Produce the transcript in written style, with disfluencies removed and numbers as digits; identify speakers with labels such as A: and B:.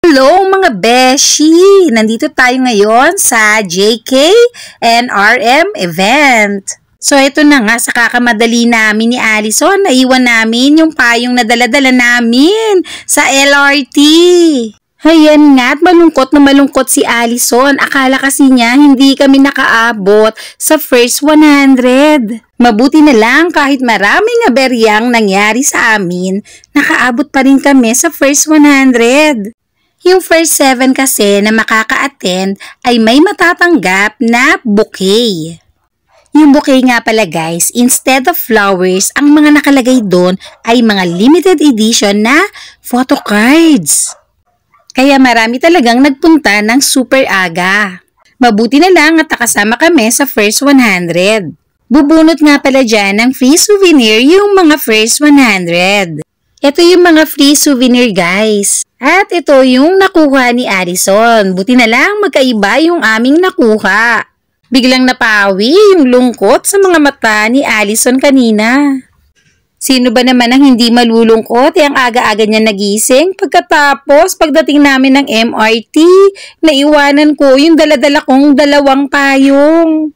A: Hello mga beshi! Nandito tayo ngayon sa JK and RM event. So ito na nga, sa kakamadali namin ni Allison, naiwan namin yung payong na dala-dala namin sa LRT. Ayan nga, at malungkot na malungkot si Allison. Akala kasi niya hindi kami nakaabot sa first 100. Mabuti na lang kahit maraming aberyang nangyari sa amin, nakaabot pa rin kami sa first 100. Yung first 7 kasi na makaka-attend ay may matatanggap na bouquet. Yung bouquet nga pala guys, instead of flowers, ang mga nakalagay doon ay mga limited edition na photo cards. Kaya marami talagang nagpunta ng super aga. Mabuti na lang at nakasama kami sa first 100. Bubunot nga pala dyan ng free souvenir yung mga first 100. Ito yung mga free souvenir guys. At ito yung nakuha ni Allison. Buti na lang magkaiba yung aming nakuha. Biglang napawi yung lungkot sa mga mata ni Allison kanina. Sino ba naman ang hindi malulungkot? Ang aga-aga niya nagising. Pagkatapos, pagdating namin ng MRT, naiwanan ko yung dala-dala kong 2 payong.